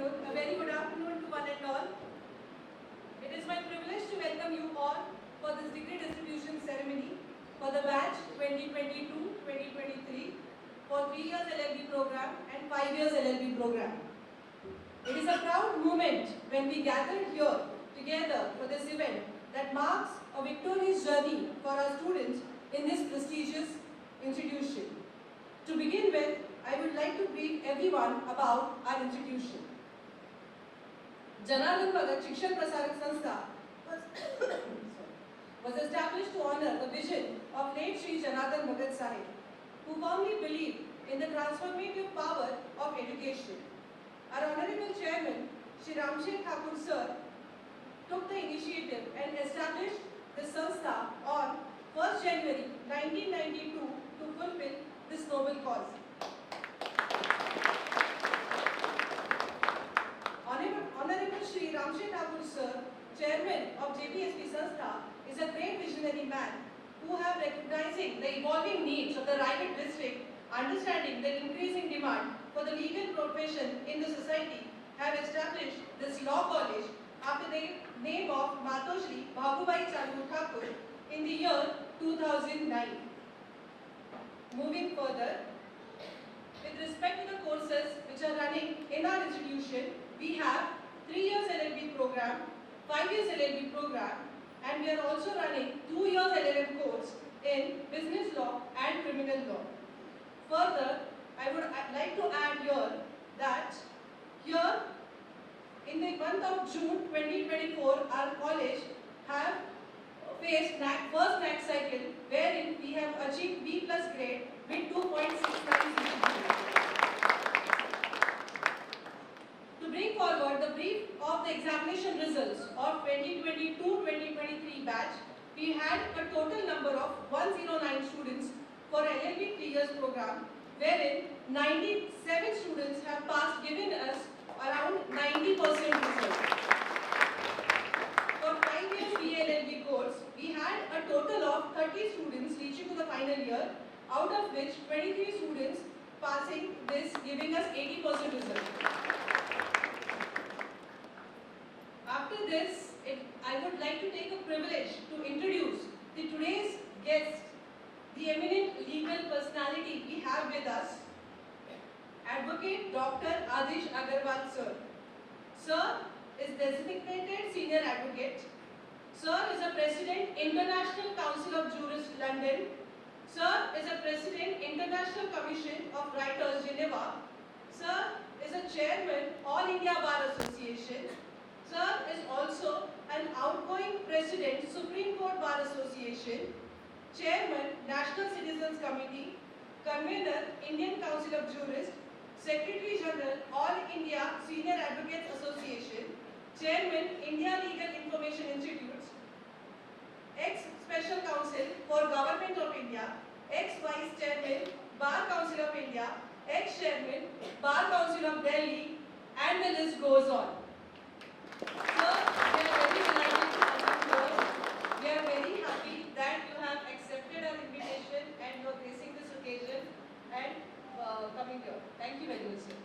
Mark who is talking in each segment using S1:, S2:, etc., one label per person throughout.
S1: afternoon. A very good afternoon to one and all. It is my privilege to welcome you all for this degree distribution ceremony for the batch 2022-2023 for 3 years LLB program and 5 years LLB program. It is a proud moment when we gathered here together for this event that marks a victorious journey for our students in this prestigious institution. To begin with, I would like to brief everyone about our institution. Janardhan Bhagat Shikshan Prasarak Sanstha was established to honor the vision of late Sri Janardhan Bhagat Sahib, who firmly believed in the transformative power of education. Our Honorable Chairman, Shri Ramsher Thakur Sir, took the initiative and established the Sanstha on 1st January 1992 to fulfill this noble cause. Honorable Shri Ramsher Thakur Sir, Chairman of JPSP Sanstha, is a great visionary man who have recognizing the evolving needs of the Raigad district, understanding the increasing demand for the legal profession in the society, have established this law college after the name of Matoshri Bhagubai Chalu Thakur in the year 2009. Moving further, with respect to the courses which are running in our institution, we have 3 years LLB program, 5 years LLB program, and we are also running 2 years LLM course in business law and criminal law. Further, I would like to add here that here in the month of June 2024, our college have faced first NAC cycle wherein we have achieved B+ grade with 2.69. To bring forward the brief of the examination results of 2022-2023 batch, we had a total number of 109 students for LLB 3 years program, wherein 97 students have passed, giving us around 90% result. For 5 years BLLB course, we had a total of 30 students reaching to the final year, out of which 23 students passing this, giving us 80% result. After this, I would like to take a privilege to introduce today's guest, the eminent legal personality we have with us, Advocate Dr. Adish Agarwal Sir. Sir is designated Senior Advocate. Sir is a President, International Council of Jurists, London. Sir is a President, International Commission of Writers, Geneva. Sir is a Chairman, All India Bar Association. Sir is also an outgoing President, Supreme Court Bar Association, Chairman, National Citizens Committee, Convener, Indian Council of Jurists, Secretary General, All India Senior Advocates Association, Chairman, India Legal Information Institutes, ex-Special Counsel for Government of India, ex-Vice Chairman, Bar Council of India, ex-Chairman, Bar Council of Delhi, and the list goes on. Sir, we are very delighted to have you here. We are very happy that you have accepted our invitation and you are gracing this occasion and coming here. Thank you very much, sir.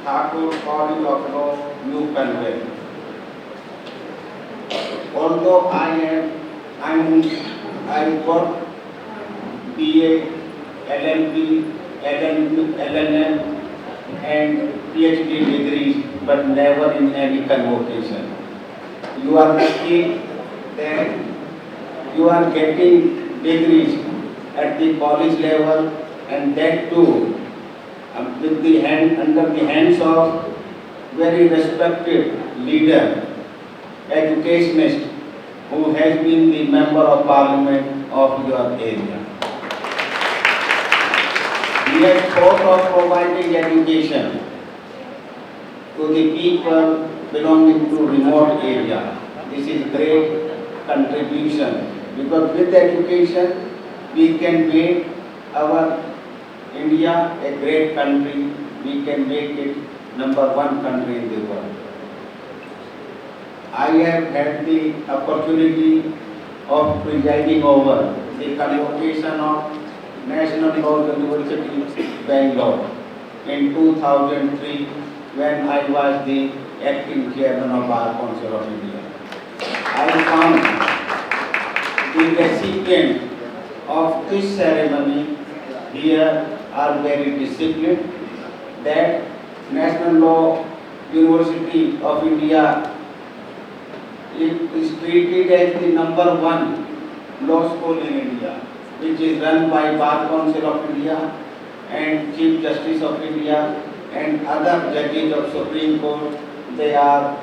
S2: Thakur College of Law, New Panvel. Although I work BA, LLB, LLM and PhD degrees, but never in any convocation. You are lucky that you are getting degrees at the college level, and that too with the under the hands of very respected leader, educationist, who has been the member of parliament of your area. We have thought of providing education to the people belonging to remote area. This is great contribution, because with education we can make our India a great country. We can make it #1 country in the world. I have had the opportunity of presiding over the convocation of National Law University, Bangalore in 2003, when I was the acting chairman of Bar Council of India. I found the recipient of this ceremony here are very disciplined, that National Law University of India is treated as the #1 law school in India, which is run by Bar Council of India and Chief Justice of India and other judges of Supreme Court. They are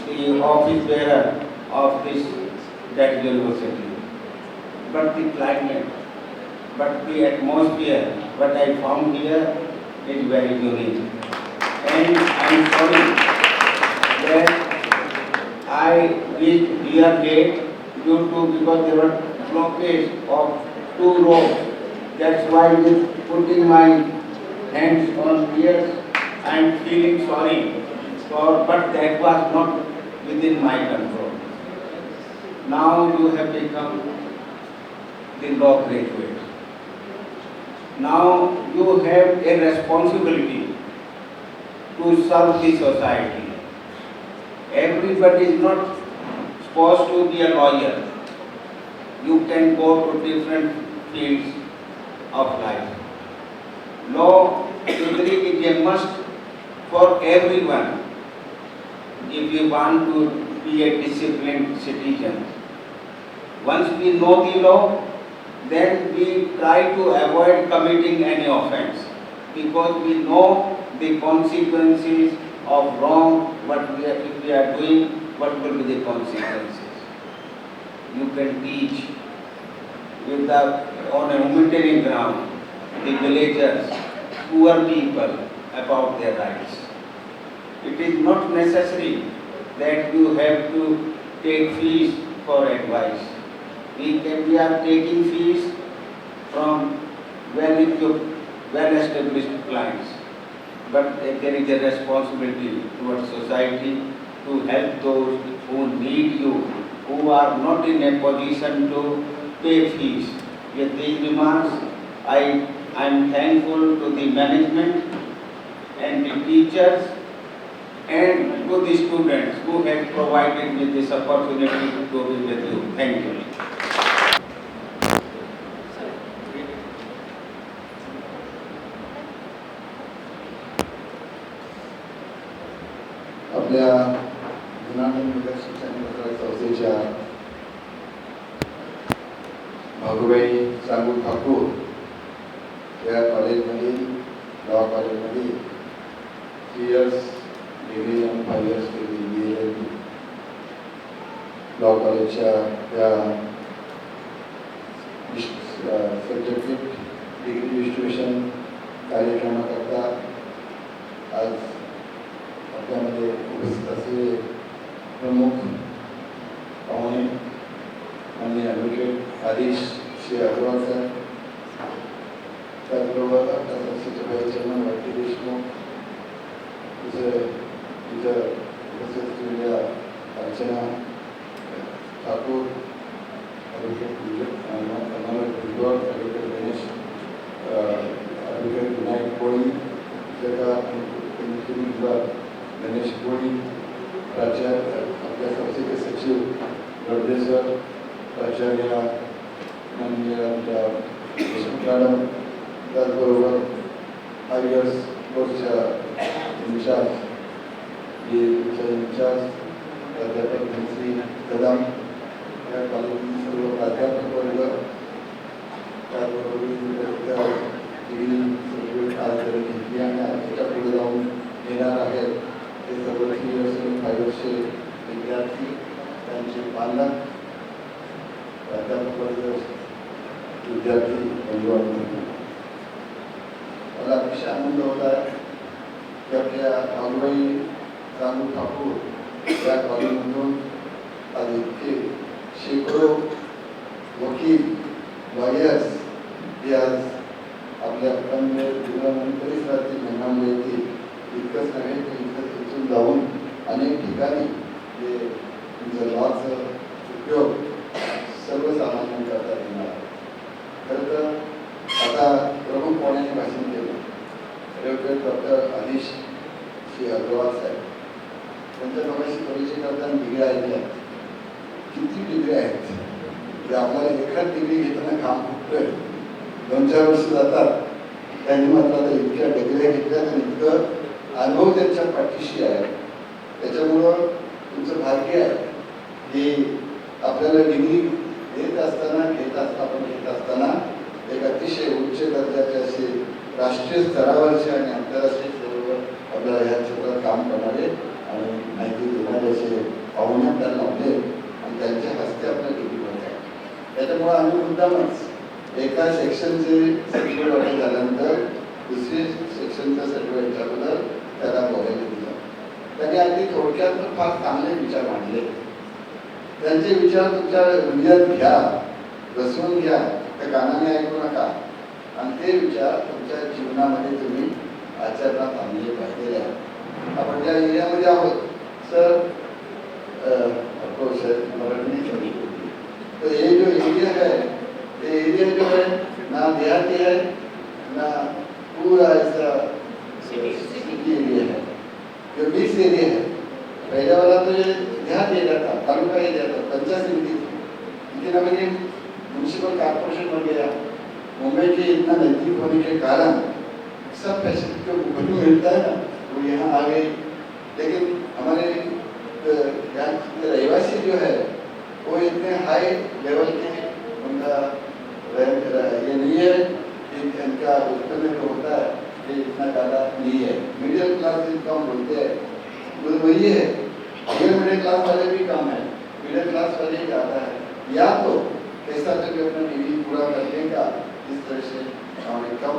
S2: the office bearer of that university. But the climate, but the atmosphere, what I found here is very unique. And I am sorry that I reached here late because there were blockage of 2 roads. That's why with putting my hands on ears, I am feeling sorry but that was not within my control. Now you have become the law graduate. Now you have a responsibility to serve the society. Everybody is not supposed to be a lawyer. You can go to different fields of life. Law degree is a must for everyone if you want to be a disciplined citizen. Once we know the law, then we try to avoid committing any offense, because we know the consequences of wrong, if we are doing, what will be the consequences. You can teach on a humanitarian ground the villagers, poor people, about their rights. It is not necessary that you have to take fees for advice. We are taking fees from well-established clients, but there is a responsibility towards society to help those who need you, who are not in a position to pay fees. With these remarks, I am thankful to the management and the teachers and to the students who have provided me this opportunity to be with you. Thank you.
S3: आपल्या जुनागड शिक्षण संस्थेच्या भागुबाई सांगू ठाकूर या कॉलेजमधील law कॉलेजमधील 3 years degree आणि 5 years degree law कॉलेजच्या या certificate degree distribution कार्यक्रमाकरता आज आपल्यामध्ये उपस्थित असलेले प्रमुख पाहुणे माननीय ॲडव्होकेट आदिश श्री अग्रवाल सर, त्याचबरोबर आपल्या संस्थेचे व्हाईस चेअरमन वाय.टी. देशमुख, इतर उपस्थित असलेल्या अर्चना ठाकूर, ॲडव्होकेट गणेश, ॲडव्होकेट विनायक कोळी, जगा प्राचार्य आपल्या संस्थेचे सचिव गडदेसर, प्राचार्य माननीय आमच्या देशमुख मॅडम, त्याचबरोबर हायर्स कोर्सच्या इन्चार्ज इन्चार्ज प्राध्यापक धनश्री कदम, या कॉलेजचे सर्व प्राध्यापक वर्ग, त्याचबरोबर डिग्री आज घेतली आणि त्याच्या पुढे जाऊन येणार आहेत ते सर्व 500 विद्यार्थी, त्यांचे पालक, प्राध्यापक वर्ग, विद्यार्थी बंधू, मला अतिशय आनंद होत आहे की आपल्या भाऊबाई रानू ठाकूर या कॉलेजमधून आज इतके शेकडो वकील लॉयर्स हे आज आपल्या परिसरातील महिलांमुळे येतील. इतकंच नव्हे तर इथून जाऊन अनेक ठिकाणी जे तुमचं लॉचा उपयोग सर्वसामान्यांकरता येणार. खरं तर आता प्रमुख पाहुण्यांनी भाषण केलं, ॲडव्होकेट डॉक्टर आदिश श्री अग्रवाल साहेब, त्यांच्या दोघांशी परिचय करताना डिग्री ऐकल्या. किती डिग्री आहेत की आपल्याला एखाद डिग्री घेताना काम फुटतंय, 2-4 वर्ष जातात. त्यांनी मात्र आता इतक्या डिग्र्या घेतल्या आणि इतकं अनुभव त्यांच्या पाठीशी आहे. त्याच्यामुळं तुमचं भाग्य आहे की आपल्याला डिग्री घेत असताना एक अतिशय उच्च दर्जाचे असे राष्ट्रीय स्तरावरचे आणि आंतरराष्ट्रीय स्तरावर आपल्याला ह्या क्षेत्रात काम करणारे आणि माहिती देणारे असे पाहुणे आपल्याला लावले आणि त्यांच्या हस्ते आपल्याला डिग्री होत आहे. त्याच्यामुळं आम्ही मुद्दामच एका सेक्शनचे सर्टिफिकेट ऑर्डर झाल्यानंतर दुसरी सेक्शनचं सर्टिफिकेटच्या अगोदर त्याला बोलायला दिलं. त्यांनी अगदी थोडक्यात फार चांगले विचार मांडले. त्यांचे विचार तुमच्या हृदयात घ्या, बसवून घ्या, त्या कानाने ऐकू नका आणि ते विचार तुमच्या जीवनामध्ये तुम्ही आचरणात आणले पाहिजे. आपण ज्या एरियामध्ये आहोत सर, अफकोर्स मराठी, तो ये जो एरिया है, ये एरिया जो है ना देहाती है ना पूरा ऐसा सिटी एरिया है, जो मिक्स एरिया है. पहले वाला तो ये देहात एरिया था, तालुका एरिया था, पंचायत समिति थी. लेकिन अब ये म्यूनसिपल कॉर्पोरेशन बन गया. मुंबई के इतना नजदीक होने के कारण सब फैसिलिटी को ऊपर मिलता है ना, वो यहाँ आ गई. लेकिन हमारे यहाँ के रहवासी जो है वो इतने हाई लेवल के उनका ये नहीं है कि इनका उत्पन्न जो होता है ये इतना ज़्यादा नहीं है. मिडिल क्लास इनकम बोलते हैं वो वही है. अगर मिडिल क्लास वाले भी कम है, मिडिल क्लास वाले ज़्यादा है. या तो कैसा करके अपना नीड पूरा करने का इस तरह से हमारे कम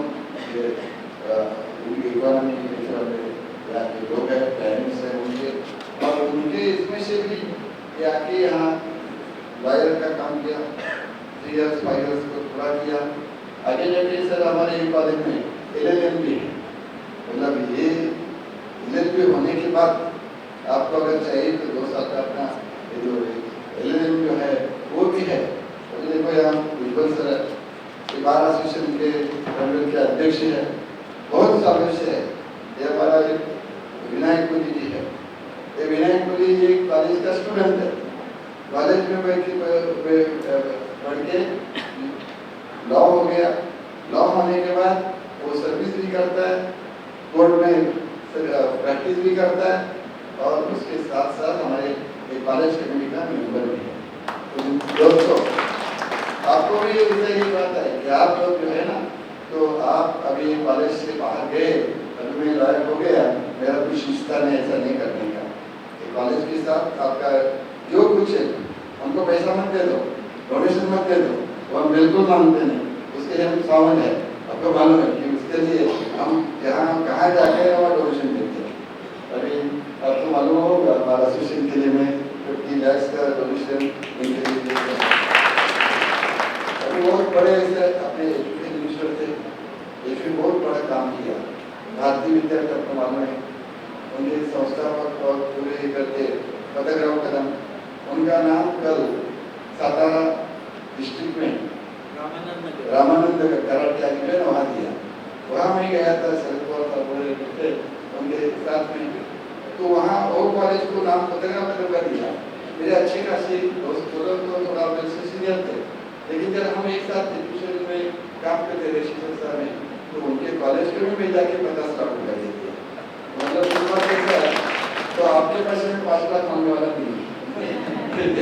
S3: उनकी इकोनॉमी यहाँ के लोग हैं, पेरेंट्स हैं उनके, और उनके इसमें से भी आके यहाँ लॉयर का काम किया, 3 इयर्स 5 इयर्स को पूरा किया. आगे जाके सर हमारे कॉलेज में LLM भी है. मतलब ये LLM होने के बाद आपको अगर चाहिए तो 2 साल का अपना ये जो LLM जो है वो भी है. तो देखो यहाँ बिल्कुल सर बार एसोसिएशन के अध्यक्ष है, बहुत सालों से है. ये हमारा विनायक कोहली जी है. ये विनायक कोहली जी कॉलेज का स्टूडेंट है. कॉलेज में पढ़ के लॉ हो गया. लॉ होने के बाद वो सर्विस भी करता है, कोर्ट में प्रैक्टिस भी करता है और उसके साथ साथ हमारे कॉलेज कमेटी का मेंबर भी है. तो दोस्तों आपको भी इससे ही बात है कि आप लोग जो है ना, तो आप अभी कॉलेज से बाहर गए, अभी मैं लॉयर हो गया, मेरा कुछ रिश्ता नहीं, ऐसा नहीं करने का. कॉलेज के साथ आपका जो कुछ है हमको पैसा मत दे दो, डोनेशन मत दे दो, वो हम बिल्कुल मानते नहीं. उसके लिए हम सावन है, आपको मालूम है कि उसके लिए हम जहाँ कहाँ जाके वहाँ डोनेशन देते हैं. अभी आपको मालूम होगा हमारा एसोसिएशन के लिए मैं 50 लाख का डोनेशन इनके लिए देता हूँ. अभी बहुत बड़े ऐसे अपने एजुकेशन मिनिस्टर थे, इसमें बहुत बड़ा काम किया. भारतीय विद्यार्थी आपको मालूम है, उनके संस्थापक और पूरे करते पदकराव कदम, उनका नाम कल सातारा डिस्ट्रिक्ट में रामानंद कराटे अकेडमी वहाँ दिया. वहाँ मैं गया था, शरद पवार साहब बोले थे, उनके साथ में तो वहाँ और कॉलेज को नाम बदलना मतलब कर दिया। मेरे अच्छे खासे दोस्त लोग तो थोड़ा मेरे से सीनियर थे, लेकिन जब हम एक साथ ट्यूशन में काम करते थे शिक्षा में, तो उनके कॉलेज के में जाके 50 लाख रुपया दे दिया। मतलब इस बात कैसा है, तो आपके पास में 5 लाख मांगने वाला नहीं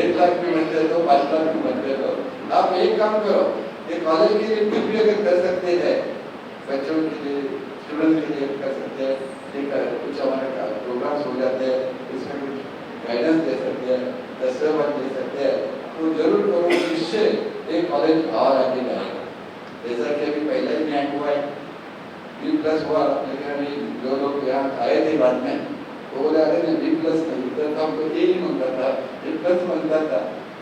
S3: 1 लाख भी बनते तो 5 लाख भी बनते। तो आप एक काम करो, ये कॉलेज के लिए कुछ भी अगर कर सकते हैं, बच्चों के लिए स्टूडेंट के लिए कर सकते हैं, ठीक है, कुछ हमारे प्रोग्राम्स हो जाते हैं, इसमें कुछ गाइडेंस दे सकते हैं, दस्तावेज दे सकते हैं, तो जरूर करो, इससे एक कॉलेज और आगे जाएगा। जैसा कि अभी पहला ही रैंक हुआ है, B+ हुआ, लेकिन अभी जो लोग यहाँ आए थे बाद में वो बोले अरे नहीं B+ नहीं, तो हमको A ही मिलता था, B+ मिलता था।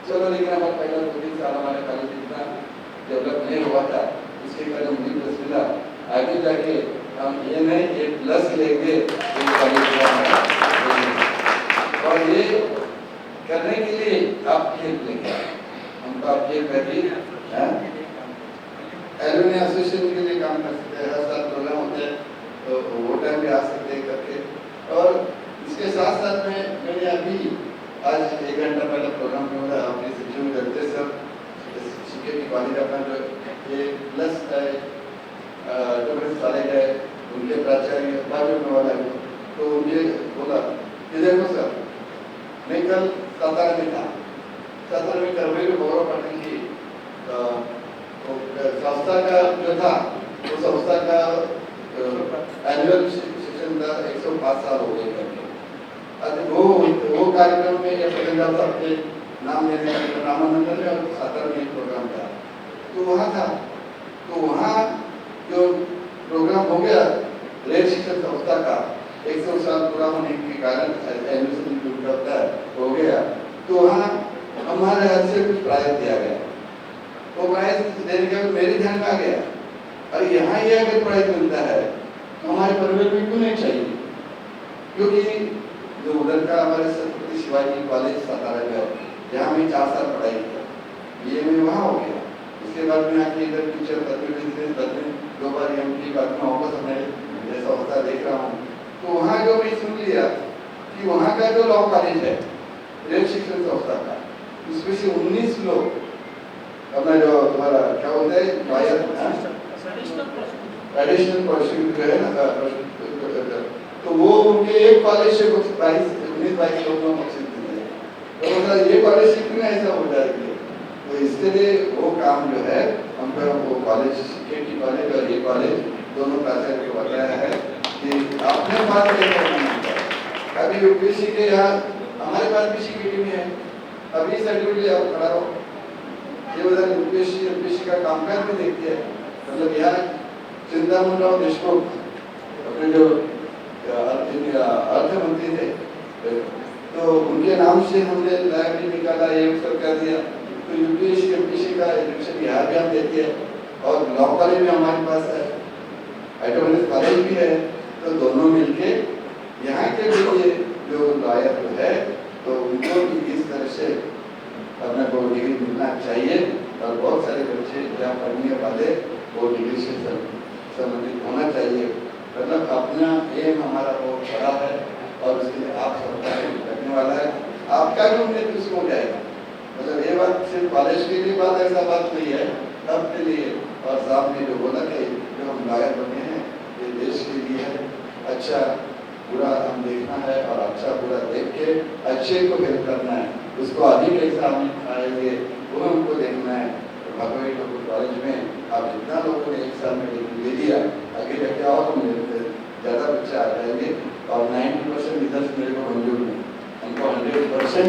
S3: चलो, लेकिन हमारा पहला 2-3 साल हमारे कॉलेज इतना डेवलप नहीं हुआ था, इसके कारण B+ मिला। आगे जाके हम ये नहीं A+ लेंगे और ये करने के लिए आप हेल्प लेंगे, हमको आप हेल्प करिए। एलुमनी एसोसिएशन के लिए काम कर सकते हैं, हर साल प्रोग्राम होते हैं, तो वो टाइम भी आ सकते हैं करके। और इसके साथ साथ में मैंने अभी आज 1 घंटा पहले प्रोग्राम में होगा अपने शिक्षण करते सब सीके की कॉलेज अपना जो ये प्लस है कॉलेज है, उनके प्राचार्य बाजू में वाला है, तो उनके बोला कि देखो सर, मैं कल सातारा में था, सातारा में करवे में गौरव पाटिल की संस्था का जो था, वो संस्था का एनुअल सेशन का 105 साल हो गए करके। वो कार्यक्रम में ये प्रेसिडेंट साहब के नाम लेने का नामांकन में और सातारा में प्रोग्राम था, तो वहाँ था, तो वहाँ जो प्रोग्राम हो गया रेल शिक्षण संस्था का 100 साल पूरा होने के कारण एडमिशन हो गया, तो वहाँ हमारे हाथ से कुछ प्राइज दिया गया। तो प्राइज देने के बाद मेरे ध्यान में आ गया, और यहाँ ये अगर प्राइज मिलता है तो हमारे परिवार में क्यों नहीं चाहिए, क्योंकि जो उधर का हमारे छत्रपति शिवाजी कॉलेज सातारा में, जहाँ मैं 4 साल पढ़ाई किया, ये मैं वहाँ हो गया। उसके बाद में आके इधर टीचर बदले 2 बार एमपी बाद में वापस मैं जैसा होता देख रहा हूँ, तो वहाँ जो मैं सुन लिया कि वहाँ का जो लॉ कॉलेज है रेल शिक्षण संस्था का, उसमें से 19 लोग अपना जो तुम्हारा क्या बोलते हैं एडिशनल प्रोसीक्यूट जो है ना, तो वो उनके एक कॉलेज से कुछ 19-22 लोगों को बख्शिश दी है, तो मतलब ये कॉलेज से क्यों ऐसा हो जाएगी। तो इसके लिए वो काम जो है हमको वो कॉलेज की कॉलेज और ये कॉलेज दोनों प्राचार्य को बताया है कि आपने बात अभी यूपीएससी के यहाँ हमारे पास भी सीपीटी में है, अभी सर्टिफिकेट आप खड़ा हो, ये उधर यूपीएससी एमपीएससी का कामकाज भी देखते हैं। मतलब यहाँ चिंतामण राव देशमुख अपने जो अर्थ मंत्री थे, तो उनके नाम से हमने लाइब्रेरी निकाला, ये सब कर दिया। तो यूपीएससी एमपीएससी का एडमिशन यहाँ भी हम देते हैं, और लॉ कॉलेज भी हमारे पास है, ऑटोनॉमस कॉलेज भी है, तो दोनों मिलके यहाँ के लिए जो लॉयर जो है तो उनको भी इस तरह से अपने को डिग्री मिलना चाहिए, और बहुत सारे बच्चे जहाँ पढ़ने वाले वो डिग्री से संबंधित होना चाहिए। मतलब अपना एम हमारा बहुत बड़ा है, और उसके लिए आप सबका करने वाला है, आपका भी उम्मीद उसको हो जाएगा। मतलब ये बात सिर्फ कॉलेज के लिए बात ऐसा बात नहीं है, सबके लिए। और साहब ने जो बोला कि जो हम लॉयर बने हैं ये देश के लिए है, अच्छा बुरा हम देखना है, और अच्छा बुरा देख के अच्छे को हेल्प करना है, उसको अधिक कैसा हम आएंगे वो हमको देखना है। तो भगवान ठाकुर कॉलेज में आप जितना लोगों ने 1 साल में डिग्री ले लिया, आगे जाके और ज़्यादा बच्चे आ जाएंगे, और 90% रिजल्ट मेरे को मंजूर नहीं, हमको 100%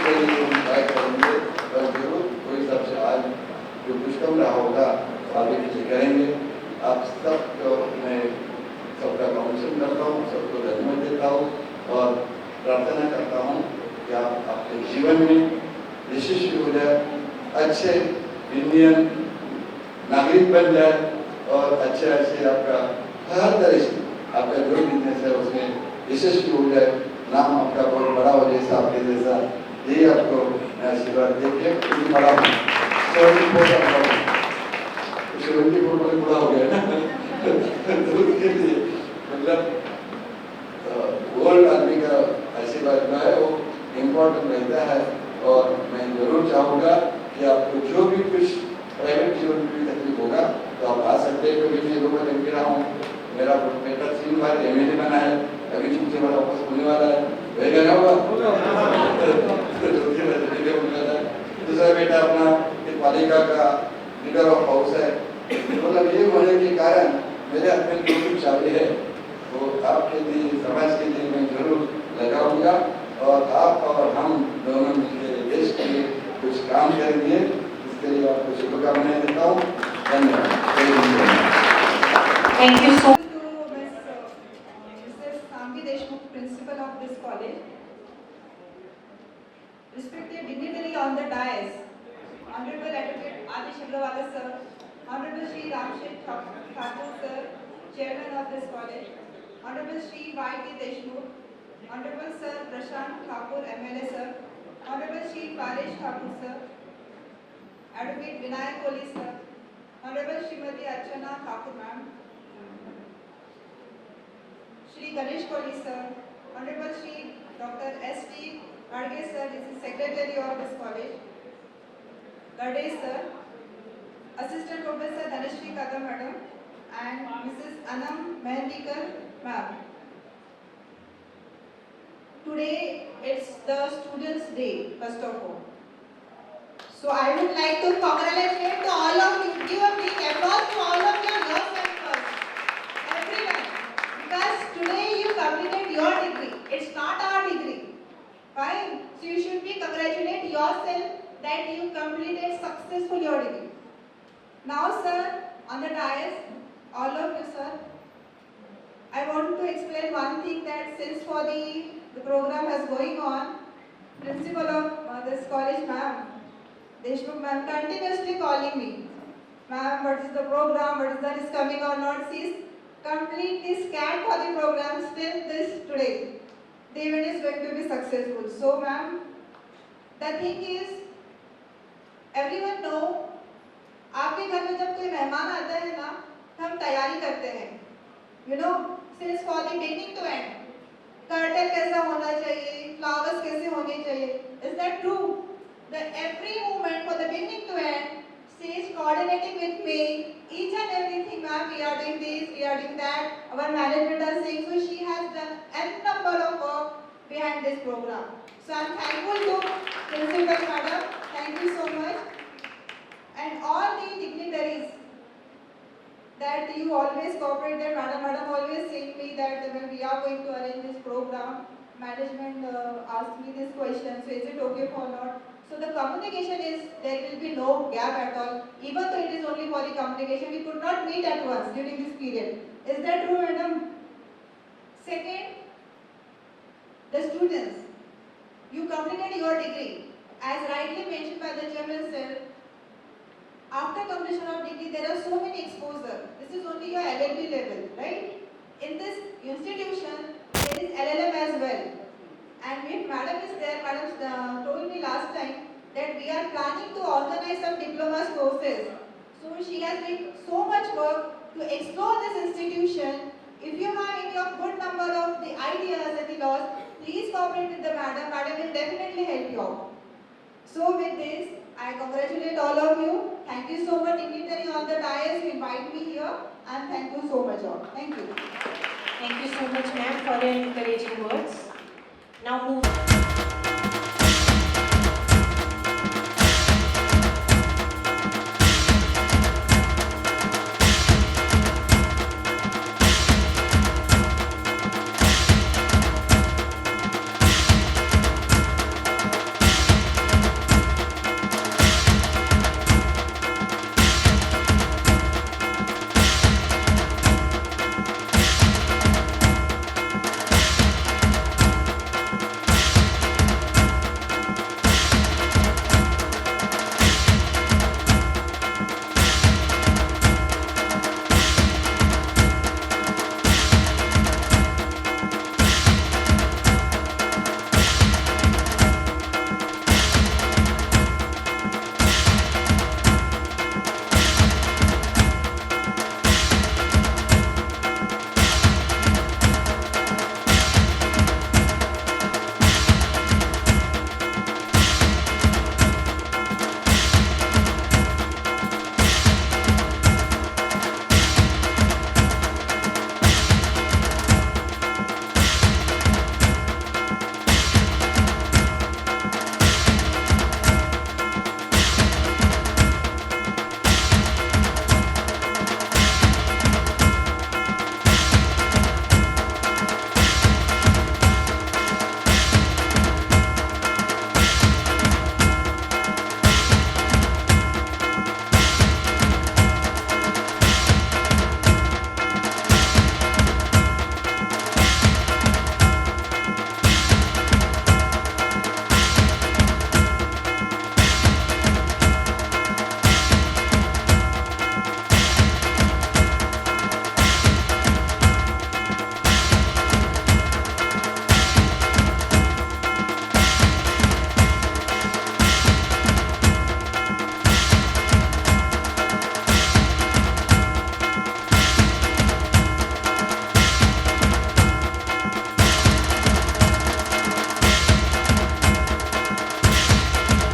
S3: करेंगे, और जरूर कोई सबसे आज जो दुष्कर्म रहा होगा आगे पीछे करेंगे। आप सबको मैं सबका काउंसिल करता हूँ, सबको धन्यवाद देता हूँ, और प्रार्थना करता हूँ कि आप अपने जीवन में यशस्वी हो जाए, अच्छे इंडियन नागरिक बन जाए, और अच्छे आपका हर तरह से आपका जो बिजनेस है उसमें यशस्वी हो जाए, नाम आपका बहुत बड़ा हो जाए साहब के जैसा, यही आपको मैं आशीर्वाद देके बड़ा हूँ। 74 बड़ा हो गया ना तो उसके लिए मतलब ओल्ड आदमी का आशीर्वाद जो है वो इम्पोर्टेंट रहता है। और मैं जरूर चाहूँगा कि आपको जो भी कुछ प्राइवेट जीवन में भी तकलीफ होगा तो आप आ सकते हैं, क्योंकि मैं 2 महीने में रहा हूँ। मेरा बेटा 3 बार MLA बना है, अभी छुट्टी वाला वापस होने वाला है, वही ना होगा। दूसरा बेटा अपना एक पालिका का लीडर ऑफ हाउस है। मतलब ये होने के कारण मेरे हाथ में जो कुछ चाबी है वो आपके लिए, समाज के लिए मैं जरूर लगाऊंगा। और आप और हम दोनों मिलकर देश के लिए कुछ काम करेंगे, इसके लिए आपको शुभकामनाएं देता हूँ। धन्यवाद।
S4: Thank you so
S1: To Mrs. Sambi Deshmukh, principal of this college. Respected dignitary on the dais, Honorable Advocate Adi Shagrawala sir, Honorable Shri Ramshet Thakur sir, Chairman of this college, Honorable Shri Y.T. Deshmukh, Honorable Sir Prashant Thakur MLA sir, Honorable Shri Paresh Thakur sir, Advocate Vinayak Kohli sir, Honorable Srimati Archana Thakur ma'am, Shri Ganesh Kohli sir, Honorable Shri Dr. S.T. Gadge sir, this is Secretary of this college, Gadge sir, Assistant Professor Dhanashri Kadam madam, and Mrs. Anam Mehendikar ma'am. Today it's the Students' Day, first of all. So I would like to congratulate to all of you. Give a big applause to all of you, yourself first. Everyone. Because today you completed your degree. It's not our degree. Fine. So you should be congratulate yourself that you completed successfully your degree. Now sir, on the dais, all of you sir, I want to explain one thing that since for the program is going on, principal of this college ma'am, Deshmukh ma'am continuously calling me. Ma'am, what is the program, what is that is coming or not? She is completely scared for the program still this today. The event is going to be successful. So ma'am, the thing is, everyone know, आपके घर में जब कोई मेहमान आता है ना, हम तैयारी करते हैं. You know, since for the beginning to end, curtain कैसा होना चाहिए, फ्लावर्स कैसे होने चाहिए. Is that true? The every movement for the beginning to end, she is coordinating with me. Each and everything, ma'am, we are doing this, we are doing that. Our management are saying, so she has done n number of work behind this program. So I am thankful to Principal Madam. Thank you so much. And all the dignitaries that you always cooperate, that Madam always saying me that when we are going to arrange this program, management asked me this question, so is it okay for not? So the communication is, there will be no gap at all. Even though it is only for the communication, we could not meet at once during this period. Is that true, madam? Second, the students, you completed your degree. As rightly mentioned by the chairman sir, after completion of degree, there are so many exposure. This is only your LLB level, right? In this institution, there is LLM as well. And if madam is there, madam told me last time that we are planning to organize some diploma courses. So she has made so much work to explore this institution. If you have any of good number of the ideas and the laws, please cooperate with the madam. Madam will definitely help you out. So with this, I congratulate all of you. Thank you so much, dignitary on the dais who invite me here, and thank you so much all. Thank you.
S4: much, ma'am, for your encouraging words. Now move.